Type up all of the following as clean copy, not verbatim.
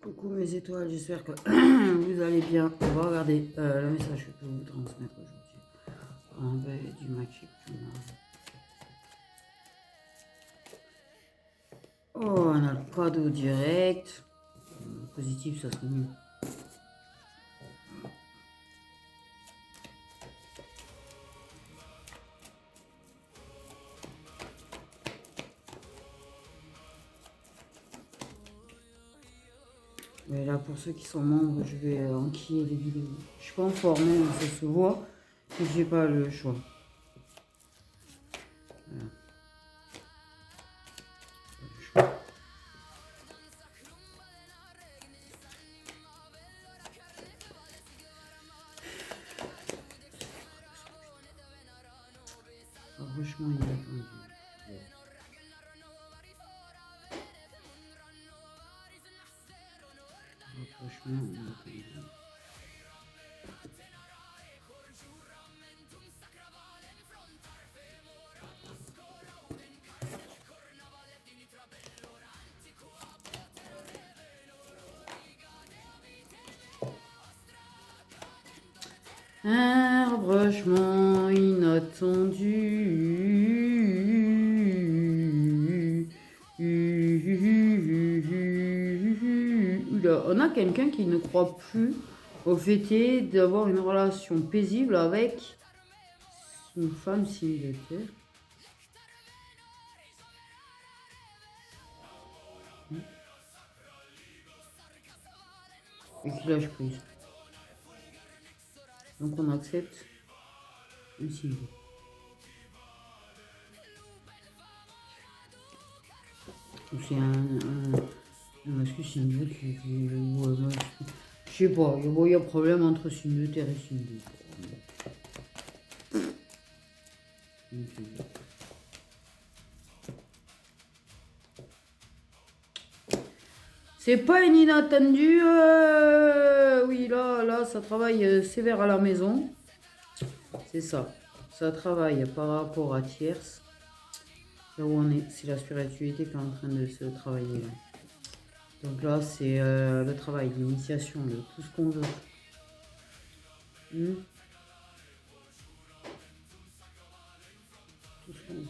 Coucou mes étoiles, j'espère que vous allez bien. On va regarder le message que je peux vous transmettre aujourd'hui. Un peu du match. Oh, on a le cadeau direct. Positif, ça serait mieux. Mais là, pour ceux qui sont membres, je vais enquiller les vidéos. Je suis pas en forme, mais ça se voit. Mais j'ai pas le choix. Voilà. Franchement, il a attendu. Franchement, il a attendu. Un rapprochement inattendu. Oula, on a quelqu'un qui ne croit plus au fait d'avoir une relation paisible avec une femme signe de terre. Et qui lâche prise. Donc on accepte un signe. C'est un masque signe qui ouais, je sais pas, il y a un problème entre signe de terre et signe de terre. C'est pas une inattendue. Oui, là, ça travaille sévère à la maison. C'est ça. Ça travaille par rapport à tierce. Là où on est, c'est la spiritualité qui est en train de se travailler. Là. Donc là, c'est le travail, l'initiation, tout ce qu'on veut. Tout ce qu'on veut.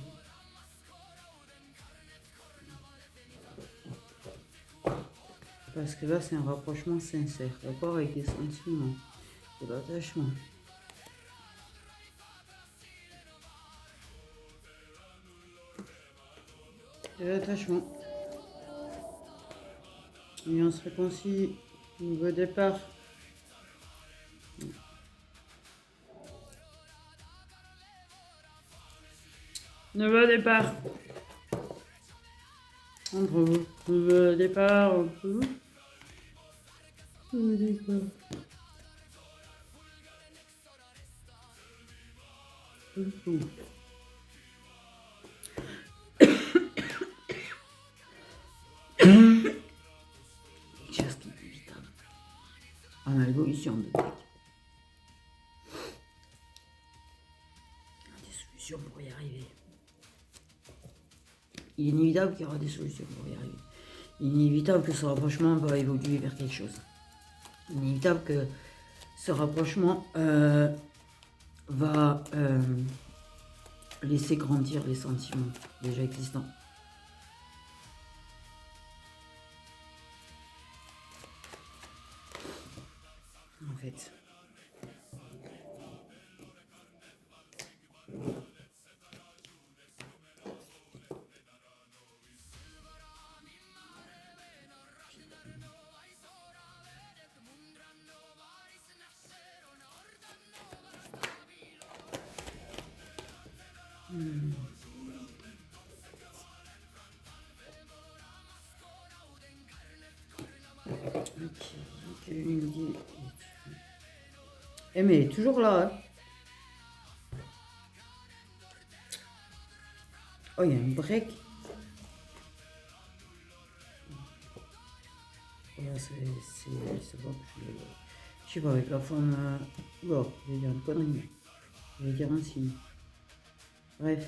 Parce que là, c'est un rapprochement sincère, d'accord, avec des sentiments, de l'attachement. De l'attachement. Et on se réconcilie au nouveau départ. Nouveau départ. Entre vous. Nouveau départ entre vous. Nouveau départ. Quelque chose qui est inévitable. En évolution de tech. Il y a des solutions pour y arriver. Il est inévitable qu'il y aura des solutions pour y arriver. Il est inévitable que ce rapprochement va évoluer vers quelque chose. Il est inévitable que ce rapprochement va laisser grandir les sentiments déjà existants. En fait. Ok, il dit. Eh mais elle est toujours là. Hein. Oh, il y a un break. Voilà, c'est bon. Je sais pas, avec la forme. Bon, je vais dire une connerie. Je vais dire un signe. Bref.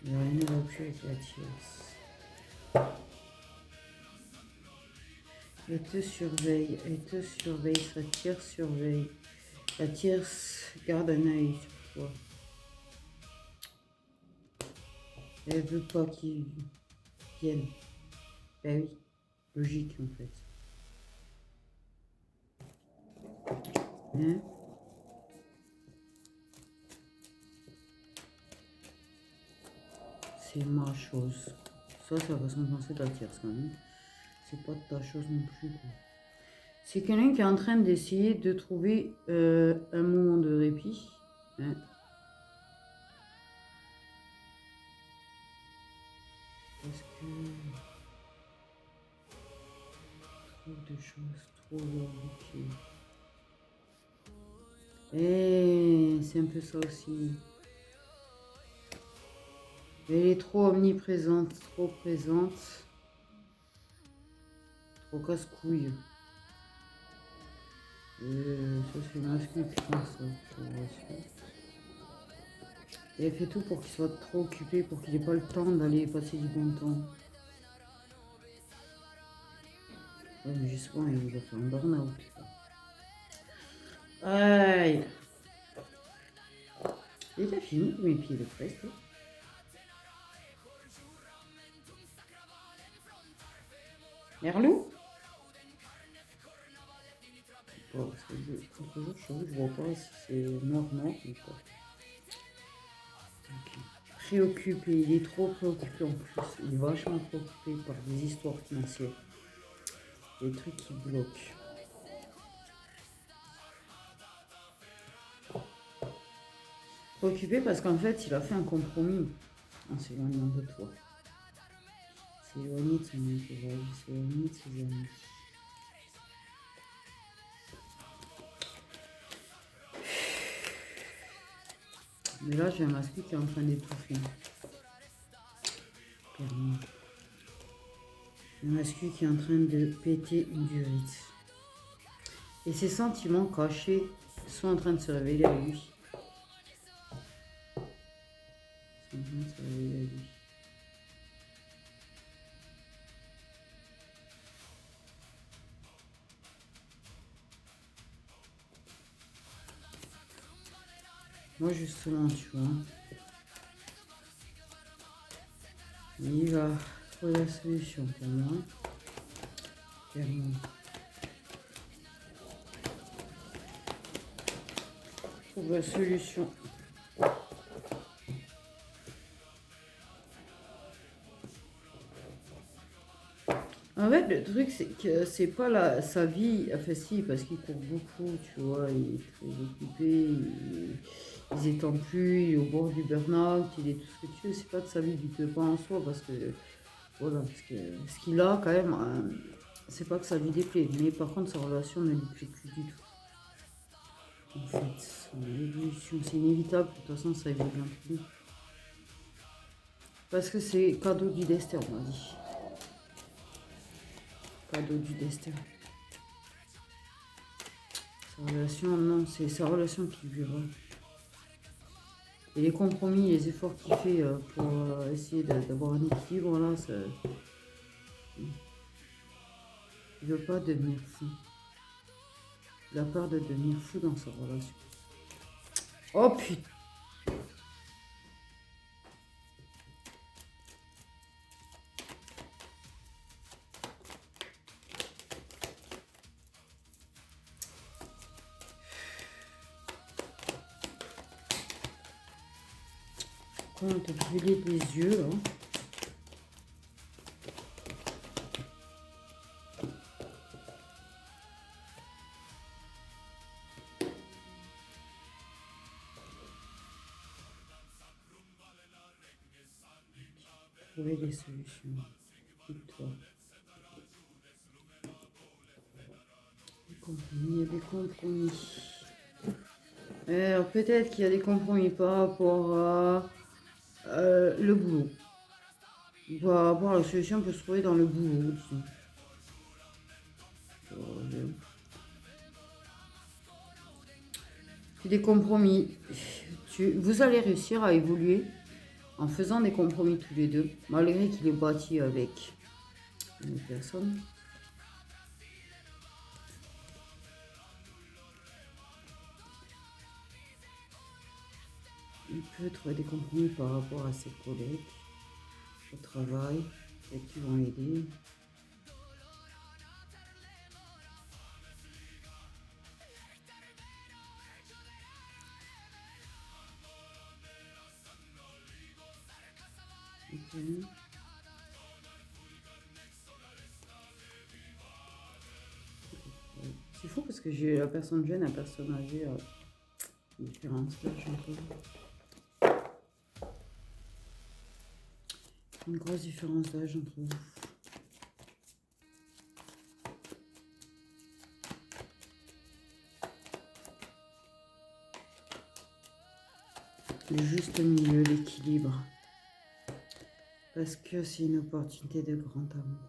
Il n'y a rien à plus avec la tierce. Elle te surveille, sa tierce surveille. La tierce garde un œil sur toi. Elle veut pas qu'ils viennent. Ben oui, logique en fait. Hein? C'est ma chose. Ça va s'en penser de la tierce quand même. C'est pas de ta chose non plus. C'est quelqu'un qui est en train d'essayer de trouver un moment de répit. Hein. Parce que trop de choses, trop compliquées. Et c'est un peu ça aussi. Elle est trop omniprésente, trop présente. Trop casse-couille. Ça c'est masculin qui pense ça. Et elle fait tout pour qu'il soit trop occupé, pour qu'il n'ait pas le temps d'aller passer du bon temps. Ouais, mais justement, il va faire un burn-out. Aïe. Et t'as fini mes pieds de presse, toi. Merlou. Bon, parce que l'autre jour, je vois pas si c'est noir ou pas. Okay. Préoccupé, il est trop préoccupé en plus. Il est vachement préoccupé par des histoires financières. Des trucs qui bloquent. Préoccupé parce qu'en fait, il a fait un compromis en s'éloignant de toi. C'est éloigné de son entourage, c'est éloigné de ses amis. Mais là, j'ai un masque qui est en train d'étouffer. Clairement. Un masque qui est en train de péter une durite. Et ses sentiments cachés sont en train de se révéler à lui. Ils sont en train de se révéler à lui. Moi, justement, tu vois, il va trouver la solution pour moi. Clairement. Trouve la solution. En fait, le truc, c'est que c'est pas sa vie, enfin si, parce qu'il court beaucoup, tu vois, il est très occupé, il s'étend plus, il est au bord du burn-out, il est tout ce que tu veux, c'est pas de sa vie du te pas en soi, parce que, voilà, parce que ce qu'il a quand même, c'est pas que ça lui déplaît, mais par contre, sa relation ne lui plaît plus du tout. En fait, l'évolution, c'est inévitable, de toute façon, ça évolue un peu. Parce que c'est cadeau du destin, on m'a dit. Cadeau du destin. Sa relation, non, c'est sa relation qui vivra. Et les compromis, les efforts qu'il fait pour essayer d'avoir un équilibre, là, ça... Il veut pas devenir fou. Il a peur de devenir fou dans sa relation. Oh putain! On t'a brûlé les yeux, là. Trouver des solutions. Écoute-toi. Des compromis, il y a des compromis. Alors peut-être qu'il y a des compromis par rapport à le boulot. Par rapport à la solution peut se trouver dans le boulot aussi. Puis des compromis. Vous allez réussir à évoluer en faisant des compromis tous les deux, malgré qu'il est bâti avec Une personne. Il peut trouver des compromis par rapport à ses collègues au travail, et qui vont l'aider. Okay. C'est fou parce que j'ai la personne jeune, la personne âgée, différence d'âge un peu. Une grosse différence d'âge entre vous. Le juste milieu, l'équilibre. Parce que c'est une opportunité de grand amour.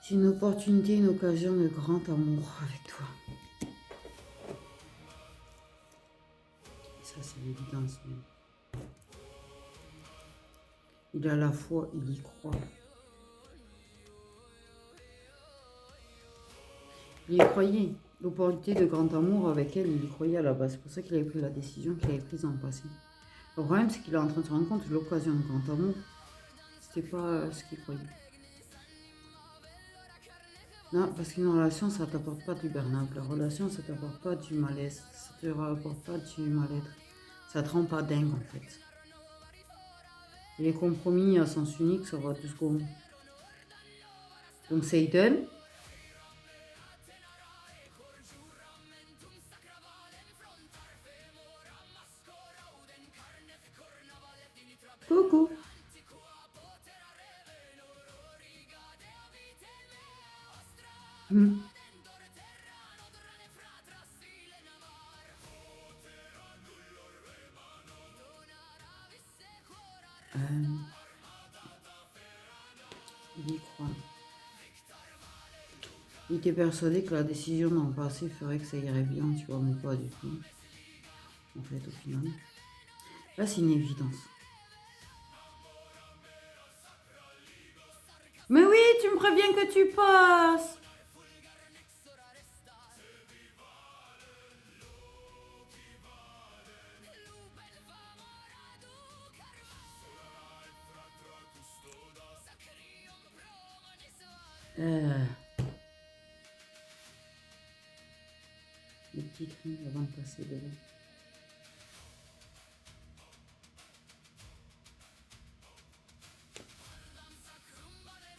C'est une opportunité, une occasion de grand amour avec toi. Ça, c'est l'évidence même. Il a la foi, il y croit. Il y croyait. L'opportunité de grand amour avec elle, il y croyait à la base. C'est pour ça qu'il avait pris la décision qu'il avait prise dans le passé. Le problème, c'est qu'il est en train de se rendre compte que l'occasion de grand amour, c'était pas ce qu'il croyait. Non, parce qu'une relation, ça ne t'apporte pas du burn-out. La relation, ça ne t'apporte pas du malaise. Ça ne te rapporte pas du mal-être. Ça ne te rend pas dingue, en fait. Et les compromis à sens unique, ça va 2 secondes. Donc, Satan. Coucou. Il y croit. Il était persuadé que la décision d'en passer ferait que ça irait bien, tu vois, mais pas du tout. En fait, au final. Là, c'est une évidence. Mais oui, tu me préviens que tu passes. Les petits cris avant de passer devant.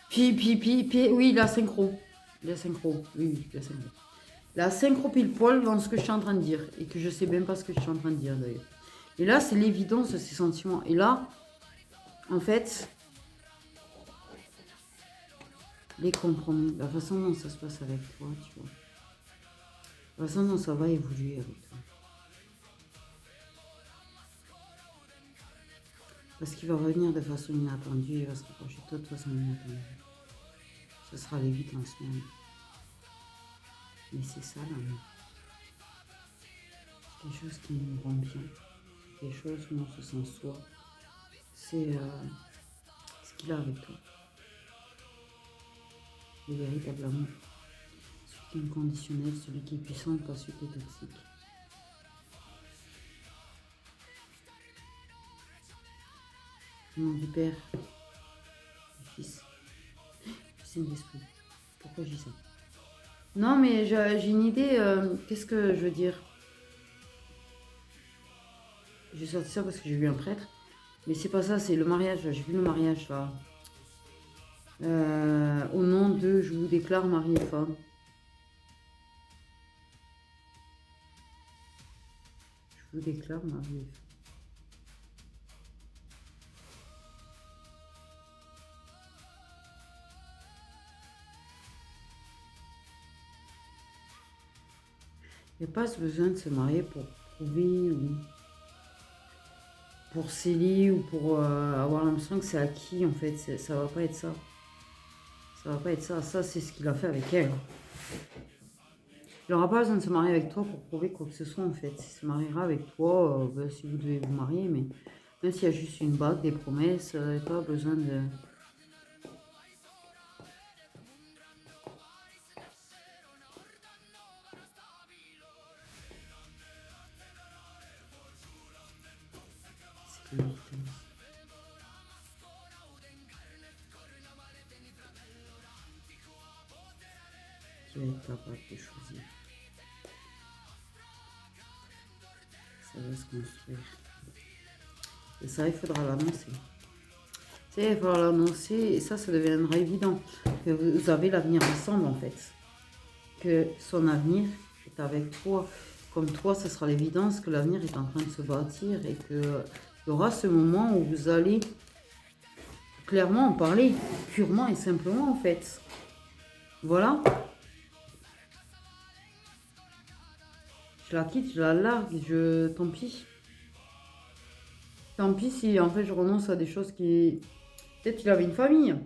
Puis, oui, la synchro. La synchro, oui, la synchro. La synchro pile poil dans ce que je suis en train de dire. Et que je sais même pas ce que je suis en train de dire d'ailleurs. Et là, c'est l'évidence de ces sentiments. Et là, en fait, les compromis, la façon dont ça se passe avec toi, tu vois. La façon dont ça va évoluer avec toi. Parce qu'il va revenir de façon inattendue, il va se rapprocher de toi de façon inattendue. Ce sera l'évidence même. Mais c'est ça l'amour. C'est quelque chose qui nous rend bien. Quelque chose où on se sent soi. C'est ce qu'il a avec toi. Le véritable amour. Celui qui est inconditionnel, celui qui est puissant, pas celui qui est toxique. Au nom du Père, du Fils, du Saint-Esprit. Pourquoi je dis ça? Non, mais j'ai une idée. Qu'est-ce que je veux dire? J'ai sorti ça parce que j'ai vu un prêtre. Mais c'est pas ça, c'est le mariage. J'ai vu le mariage là. Au nom de, je vous déclare mari et femme. Je vous déclare mari et femme. Il n'y a pas besoin de se marier pour prouver ou pour sceller ou pour avoir l'impression que c'est acquis en fait. Ça va pas être ça. Ça va pas être ça. Ça, c'est ce qu'il a fait avec elle. Il n'aura pas besoin de se marier avec toi pour prouver quoi que ce soit en fait. Il se mariera avec toi si vous devez vous marier, mais même s'il y a juste une bague, des promesses, pas besoin de capable de choisir. Ça va se construire. Et ça, il faudra l'annoncer. Il faudra l'annoncer et ça deviendra évident que vous avez l'avenir ensemble en fait. Que son avenir est avec toi. Comme toi, ce sera l'évidence que l'avenir est en train de se bâtir et qu'il y aura ce moment où vous allez clairement en parler, purement et simplement en fait. Voilà. Je la quitte, je la largue, tant pis. Tant pis si en fait je renonce à des choses qui... Peut-être qu'il avait une famille.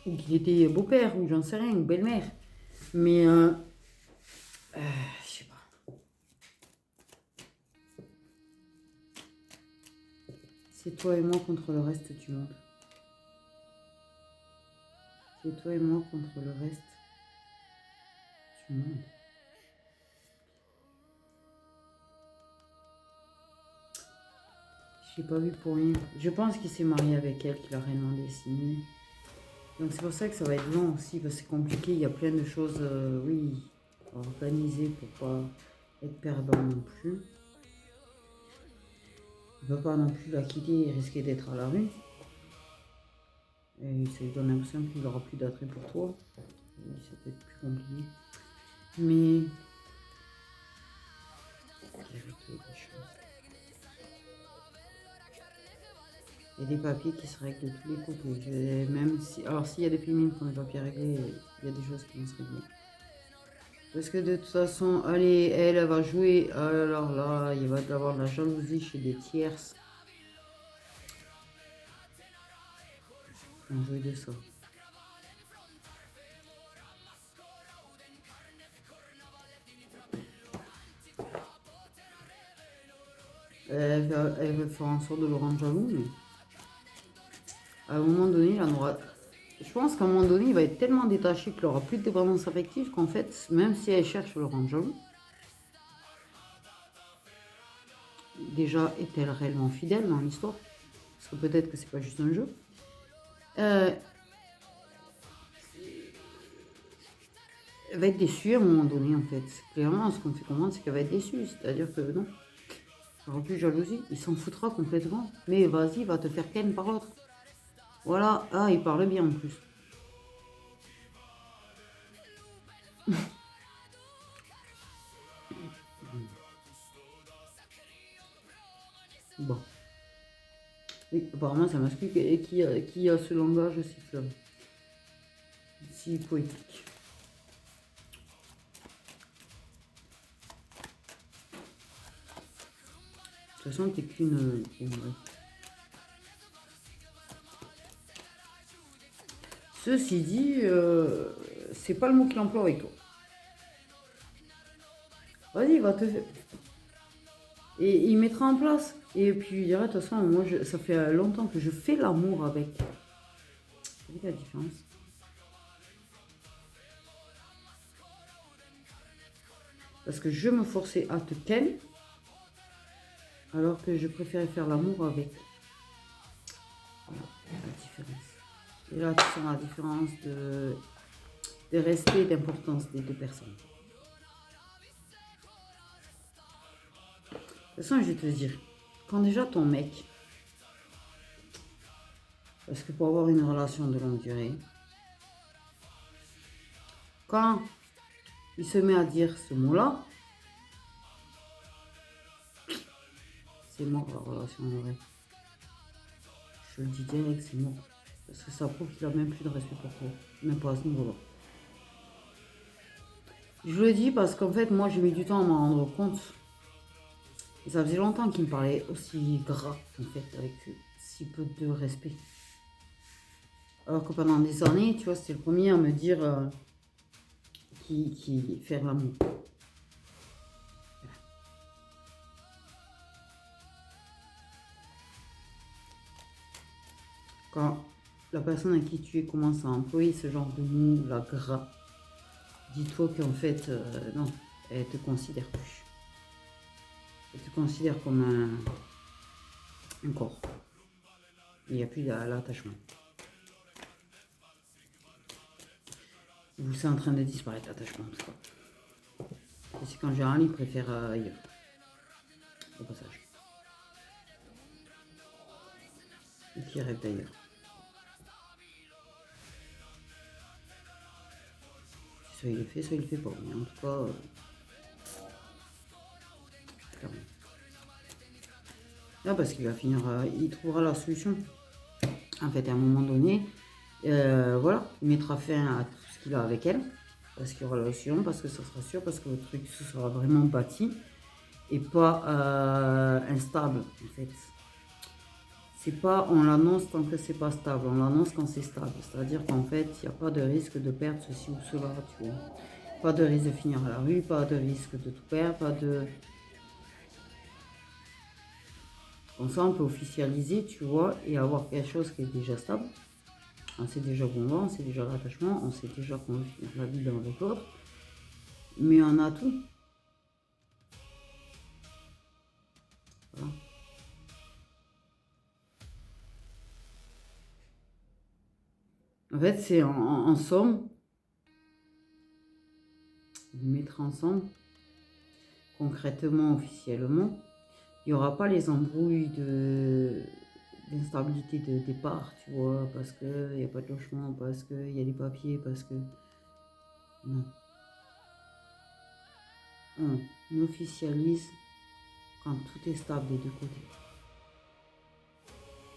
Ou qu'il était beau-père, ou j'en sais rien, ou belle-mère. Mais... je sais pas. C'est toi et moi contre le reste du monde. C'est toi et moi contre le reste du monde. Je l'ai pas vu pour rien. Je pense qu'il s'est marié avec elle, qu'il a réellement décidé. Donc c'est pour ça que ça va être long aussi, parce que c'est compliqué. Il y a plein de choses, oui, à organiser pour pas être perdant non plus. Il ne veut pas non plus la quitter et risquer d'être à la rue. Et ça lui donne l'impression qu'il n'aura plus d'attrait pour toi. Et ça peut être plus compliqué. Mais... Il y a des papiers qui se règlent de tous les côtés. Même si... Alors s'il y a des féminines qui ont des papiers réglés, il y a des choses qui vont se régler. Parce que de toute façon, allez, elle va jouer. Alors là, il va y avoir de la jalousie chez des tierces. On va jouer de ça. Elle va faire en sorte de le rendre jaloux, mais à un moment donné, il en aura... Je pense qu'à un moment donné, il va être tellement détaché qu'il n'aura plus de dépendance affective qu'en fait, même si elle cherche à le rendre jaloux, déjà, est-elle réellement fidèle dans l'histoire? Parce que peut-être que c'est pas juste un jeu. Elle va être déçue à un moment donné, en fait. Clairement, ce qu'on me fait comprendre, c'est qu'elle va être déçue. C'est-à-dire que non, il n'y aura plus de jalousie. Il s'en foutra complètement. Mais vas-y, va te faire ken par l'autre. Voilà. Ah, il parle bien en plus. Bon. Oui, apparemment, ça m'explique qui a ce langage si fleuve, si poétique. De toute façon, t'es qu'une... Ceci dit, c'est pas le mot qu'il emploie avec toi. Vas-y, va te faire... Et il mettra en place. Et puis il dira, de toute façon, moi, ça fait longtemps que je fais l'amour avec. Vous voyez la différence? Parce que je me forçais à te ken, alors que je préférais faire l'amour avec. Voilà la différence. Et là, tu sens la différence de respect et d'importance des deux personnes. De toute façon, je vais te dire, quand déjà ton mec, parce que pour avoir une relation de longue durée, quand il se met à dire ce mot-là, c'est mort la relation vraie. Je le dis direct, c'est mort. Parce que ça prouve qu'il a même plus de respect pour toi. Même pas à ce niveau-là. Je le dis parce qu'en fait, moi, j'ai mis du temps à m'en rendre compte. Et ça faisait longtemps qu'il me parlait aussi gras, en fait, avec si peu de respect. Alors que pendant des années, tu vois, c'était le premier à me dire qui faire l'amour. Quand la personne à qui tu es commence à employer ce genre de mots, la gras, dis-toi qu'en fait, non, elle te considère plus. Elle te considère comme un corps. Il n'y a plus l'attachement. Ou c'est en train de disparaître, l'attachement, en tout cas. Et c'est qu'en général, il préfère ailleurs. Au passage. Et qui rêve d'ailleurs. Soit il le fait, soit il le fait pas. Mais en tout cas, clairement. Là, parce qu'il va finir, il trouvera la solution. En fait, à un moment donné, voilà, il mettra fin à tout ce qu'il a avec elle. Parce qu'il y aura la solution, parce que ça sera sûr, parce que le truc se sera vraiment bâti. Et pas instable, en fait. C'est pas, on l'annonce tant que c'est pas stable, on l'annonce quand c'est stable. C'est-à-dire qu'en fait, il n'y a pas de risque de perdre ceci ou cela, tu vois. Pas de risque de finir à la rue, pas de risque de tout perdre, pas de... Comme ça, on peut officialiser, tu vois, et avoir quelque chose qui est déjà stable. On sait déjà qu'on va, on sait déjà l'attachement, on sait déjà qu'on vit la vie l'un avec l'autre. Mais on a tout. Voilà. En fait, c'est en somme, vous mettre ensemble, concrètement, officiellement, il n'y aura pas les embrouilles d'instabilité de départ, tu vois, parce qu'il n'y a pas de logement, parce qu'il y a des papiers, parce que... Non. On officialise quand tout est stable des deux côtés.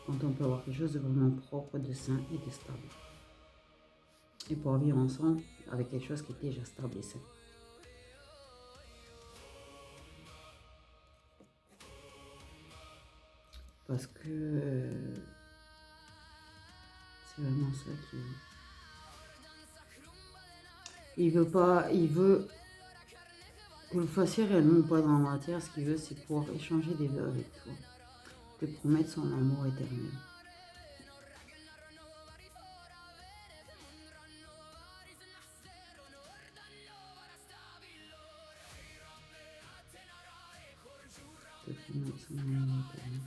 Quand on peut avoir quelque chose de vraiment propre, de sain et de stable. Et pour vivre ensemble avec quelque chose qui est déjà stable et sain. Parce que c'est vraiment ça qui... Il veut pas... Il veut que vous le fassiez réellement ou pas dans la matière. Ce qu'il veut, c'est pouvoir échanger des vœux avec toi. Te promettre son amour éternel. Te promettre son amour éternel.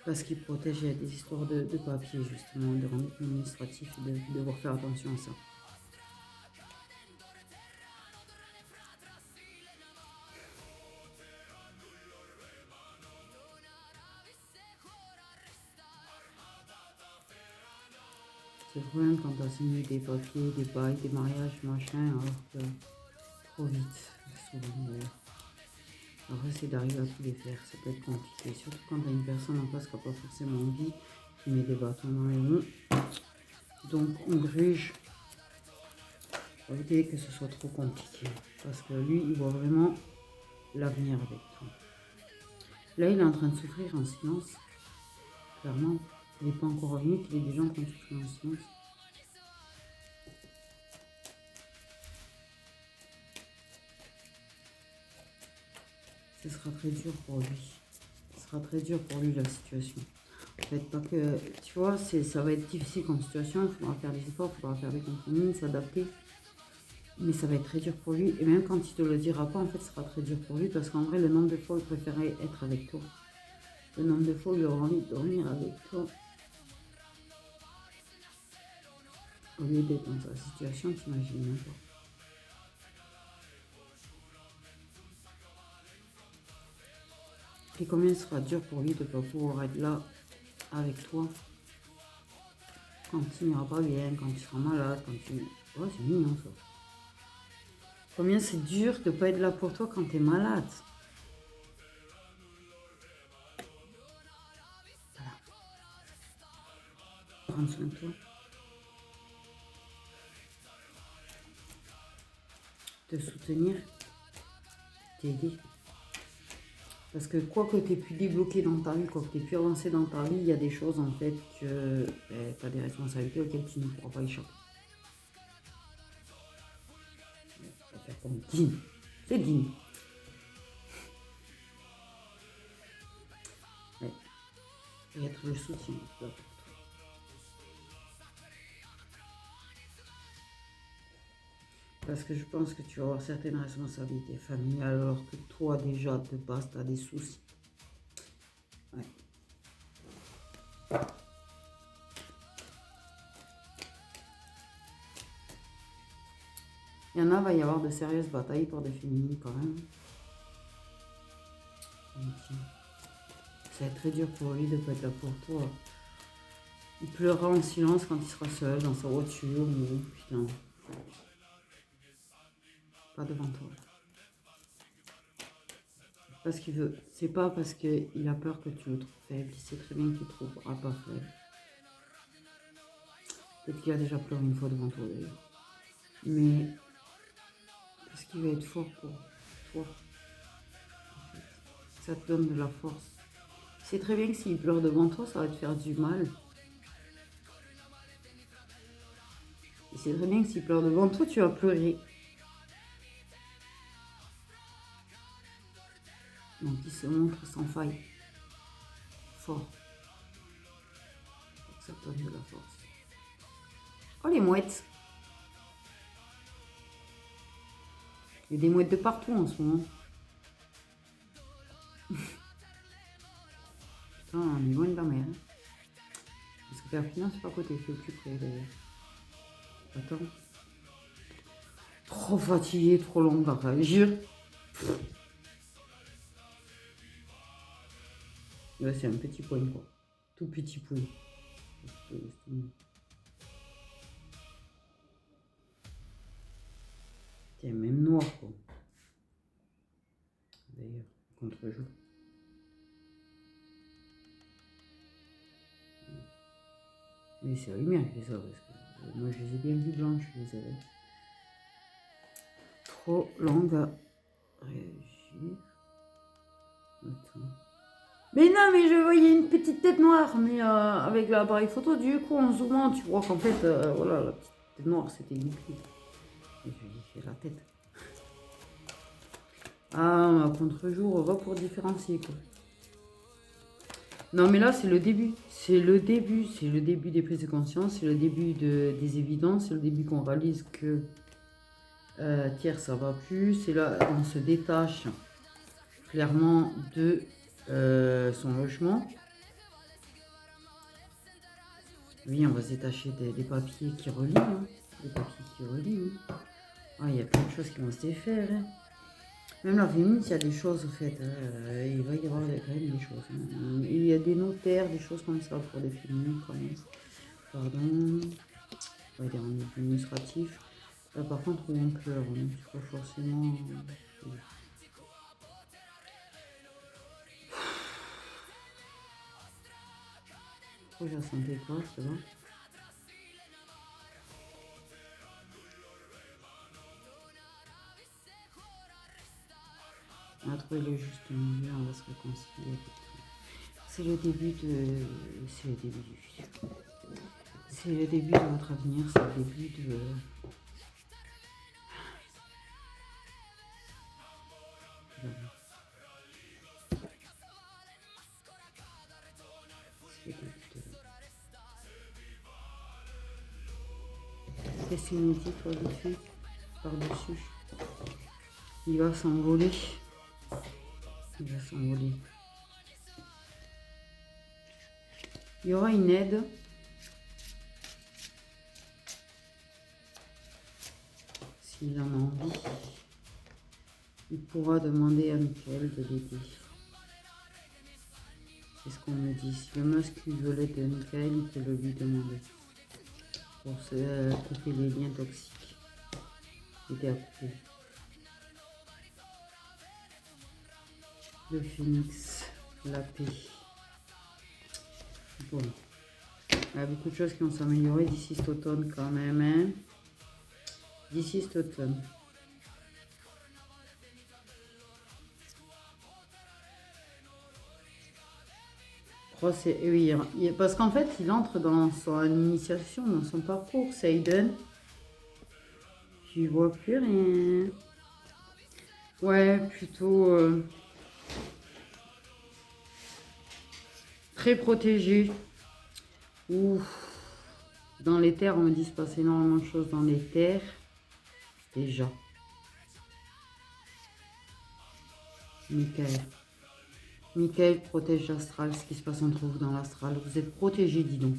Parce qu'il protège, il y a des histoires de papier, justement, de rendez-vous administratifs, de devoir faire attention à ça. C'est le problème quand tu as signé des papiers, des bails, des mariages, machin, alors que trop vite, souvent d'ailleurs. Après, c'est d'arriver à tous les faire, ça peut être compliqué, surtout quand tu as une personne en face qui n'a pas forcément envie, qui met des bâtons dans les roues. Donc, on gruge pour éviter que ce soit trop compliqué, parce que lui, il voit vraiment l'avenir avec toi. Là, il est en train de souffrir en silence, clairement. Il n'est pas encore revenu qu'il est déjà en train de souffrir en silence. Ce sera très dur pour lui. Ce sera très dur pour lui la situation. En fait, pas que, tu vois, ça va être difficile comme situation. Il faudra faire des efforts, il faudra faire des compromis, s'adapter. Mais ça va être très dur pour lui. Et même quand il te le dira pas, en fait, ce sera très dur pour lui. Parce qu'en vrai, le nombre de fois, il préférait être avec toi. Le nombre de fois, il aura envie de dormir avec toi. Au lieu d'être dans sa situation, t'imagines même pas. Et combien ce sera dur pour lui de ne pas pouvoir être là avec toi quand tu n'iras pas bien, quand tu seras malade, quand tu... Oh, c'est mignon ça. Combien c'est dur de ne pas être là pour toi quand tu es malade. Voilà. Prendre soin de toi. Te soutenir. T'aider. Parce que quoi que tu aies pu débloquer dans ta vie, quoi que tu aies pu avancer dans ta vie, il y a des choses en fait que tu as des responsabilités auxquelles tu ne pourras pas échapper. Ça va faire comme digne. C'est digne. Ouais. Et être le soutien. Parce que je pense que tu vas avoir certaines responsabilités familiales alors que toi déjà de base tu as des soucis. Ouais. Il y en a, va y avoir de sérieuses batailles pour des féminines quand même. Ça va être très dur pour lui de ne pas être là pour toi. Il pleurera en silence quand il sera seul dans sa voiture. Mais putain. Pas devant toi. Parce qu'il veut. C'est pas parce qu'il a peur que tu le trouves faible. Il sait très bien qu'il ne te trouvera pas faible. Peut-être qu'il a déjà pleuré une fois devant toi d'ailleurs. Mais parce qu'il va être fort pour toi. Ça te donne de la force. C'est très bien que s'il pleure devant toi, ça va te faire du mal. Et c'est très bien que s'il pleure devant toi, tu vas pleurer. Donc il se montre sans faille. Fort. Ça te donne de la force. Oh les mouettes. Il y a des mouettes de partout en ce moment. Putain, on est loin de la mer. Parce que Perpignan, c'est pas à côté, c'est au plus près d'ailleurs. Attends. Trop fatigué, trop long à réagir. Là, c'est un petit point, quoi. Tout petit point. Tiens, même noir, quoi. D'ailleurs, contre-jour. Mais c'est Lumière qui fait ça, parce que moi, je les ai bien vues blanches, je les avais. Trop longue à réagir. Attends. Mais non, mais je voyais une petite tête noire, mais avec l'appareil photo, du coup, en zoomant, tu vois qu'en fait, voilà, la petite tête noire, c'était une clé. Et je lui ai fait la tête. Ah, contre-jour, va pour différencier, quoi. Non, mais là, c'est le début. C'est le début. C'est le début des prises de conscience. C'est le début des évidences. C'est le début qu'on réalise que Thiers, ça va plus. C'est là, on se détache clairement de son logement. Oui, on va se détacher des papiers qui relient. Hein. Des papiers qui relient. Hein. Ah, il y a plein de choses qui vont se défaire. Hein. Même la féminine, il y a des choses, en fait. Il va y avoir quand même des choses. Hein. Il y a des notaires, des choses comme ça pour les féminines, quand même. Pardon. On va dire en administratif. Là, par contre, où on pleure, hein. C'est pas forcément... Pourquoi je la sentais pas, c'est bon. On a trouvé le juste milieu, on va se réconcilier. C'est le début de... C'est le début du futur. C'est le début de votre avenir, c'est le début de... Qu'est-ce qu'il nous dit, toi, vite fait, par-dessus? Il va s'envoler. Il va s'envoler. Il y aura une aide. S'il en a envie. Il pourra demander à Michael de l'aider. C'est ce qu'on me dit. Si le masculin veut l'aide de Michael, il peut le lui demander. Pour se couper les liens toxiques. Aider à couper. Le phénix, la paix. Bon. Il y a beaucoup de choses qui vont s'améliorer d'ici cet automne quand même. Hein. D'ici cet automne. Oui, parce qu'en fait, il entre dans son initiation, dans son parcours. Seiden. Tu vois plus rien. Ouais, plutôt très protégé. Ouf. Dans les terres, on me dit qu'il se passe énormément de choses dans les terres. Déjà. Michael. Michael protège l'astral, ce qui se passe entre vous dans l'astral. Vous êtes protégé, dis donc.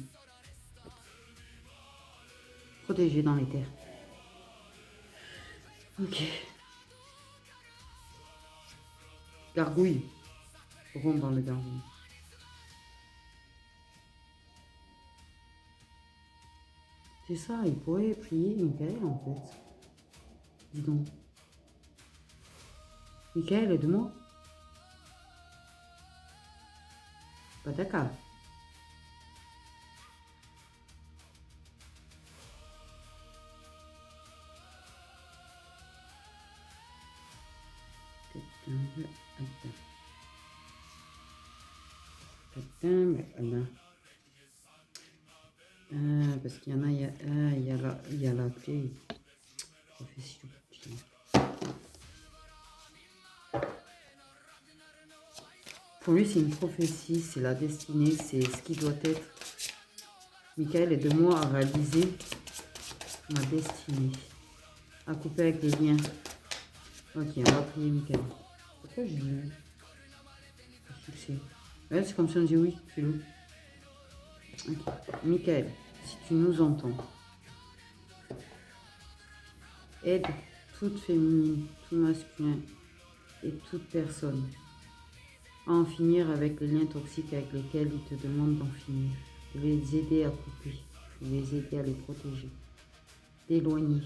Protégé dans les terres. Ok. Gargouille. Pourquoi on parle de gargouille? C'est ça, il pourrait prier Michael en fait. Dis donc. Michael, aide-moi. Pas d'accord. Parce qu'il y en a, il y a la clé. Profession. Pour lui, c'est une prophétie, c'est la destinée, c'est ce qui doit être. Michael, aide-moi à réaliser ma destinée. À couper avec les liens. Ok, on va prier Michael. Pourquoi je dis oui? Succès. Ouais, c'est comme si on dit oui, fais-le. Okay. Michael, si tu nous entends, aide toute féminine, tout masculin et toute personne à en finir avec les liens toxiques avec lesquels ils te demandent d'en finir, de les aider à couper, de les aider à les protéger, d'éloigner.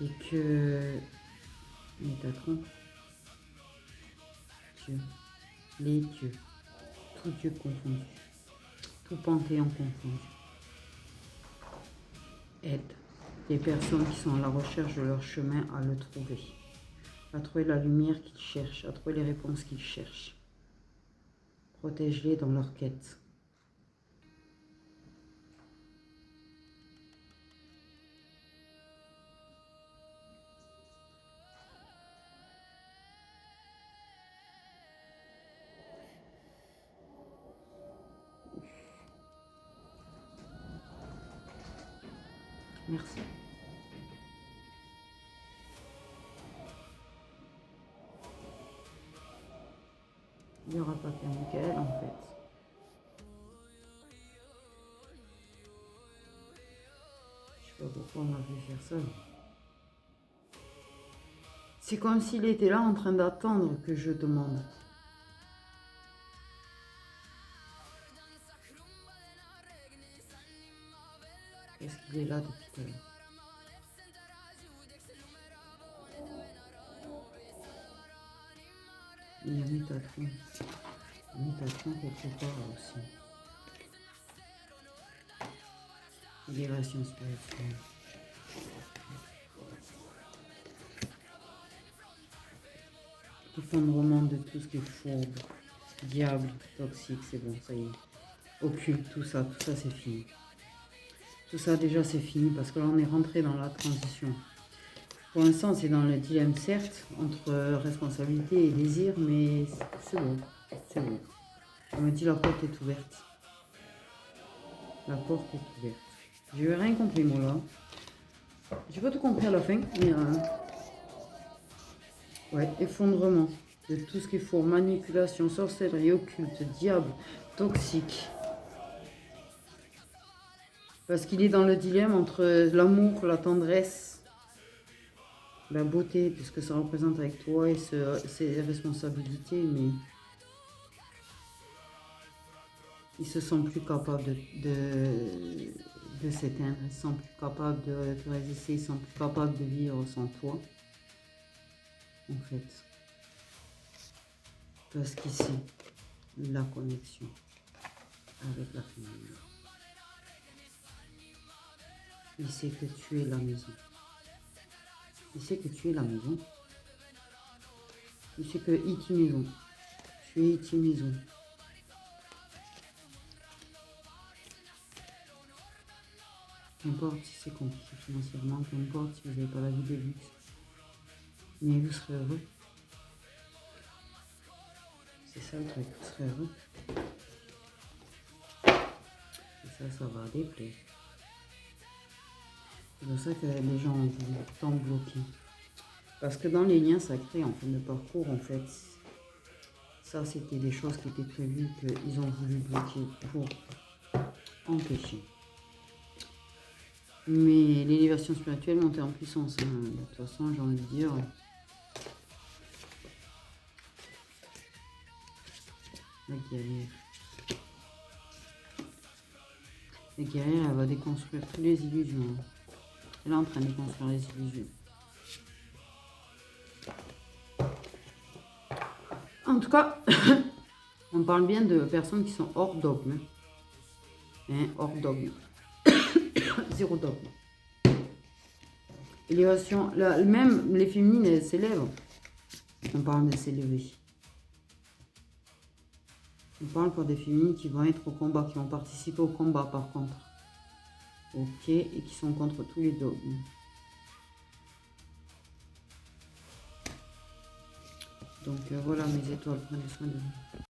Et que Métatron, Dieu, les dieux, tout Dieu confondu, tout panthéon confondu, aide les personnes qui sont à la recherche de leur chemin à le trouver, à trouver la lumière qu'ils cherchent, à trouver les réponses qu'ils cherchent. Protège-les dans leur quête. Merci. Il n'y aura pas qu'un Michael en fait. Je sais pas pourquoi on m'a fait faire ça. C'est comme s'il était là en train d'attendre que je demande. Est-ce qu'il est là depuis tout à l'heure? Il y a Métatron. Métatron quelque part aussi. Libération spirituelle. Effondrement de tout ce qui est fourbe, diable, toxique, c'est bon, ça y est. Occulte, tout ça c'est fini. Tout ça déjà c'est fini parce que là on est rentré dans la transition. Pour l'instant c'est dans le dilemme certes entre responsabilité et désir, mais c'est bon, c'est bon. On me dit la porte est ouverte. La porte est ouverte. J'ai rien compris moi là. J'ai pas tout compris à la fin, mais ouais, effondrement de tout ce qu'il faut, manipulation, sorcellerie, occulte, diable, toxique. Parce qu'il est dans le dilemme entre l'amour, la tendresse, la beauté, de ce que ça représente avec toi et ses responsabilités, mais il se sent plus capable de s'éteindre, il se sent plus capable de résister, il se sent plus capable de vivre sans toi, en fait. Parce qu'ici, la connexion avec la famille. Il sait que tu es la maison. Il sait que tu es la maison. Il sait que Iti maison. Tu es Iti maison. Qu'importe si c'est compliqué financièrement, qu'importe si vous n'avez pas la vie de luxe. Mais vous serez heureux. C'est ça le truc, vous serez heureux. Et ça va déplaire. C'est pour ça que les gens ont voulu tant bloquer. Parce que dans les liens sacrés, en fin de parcours, en fait, ça c'était des choses qui étaient prévues qu'ils ont voulu bloquer pour empêcher. Mais l'élévation spirituelle, monter en puissance. Hein. De toute façon, j'ai envie de dire. La guerrière. La guerrière, elle va déconstruire toutes les illusions. Elle est en train de déconstruire les illusions. En tout cas, on parle bien de personnes qui sont hors dogme. Hein, hors dogme. Zéro dogme. Élévation, là, même les féminines, elles s'élèvent. On parle de s'élever. On parle pour des féminines qui vont être au combat, qui vont participer au combat par contre. Ok, et qui sont contre tous les dogmes. Donc voilà mes étoiles, prenez soin de vous.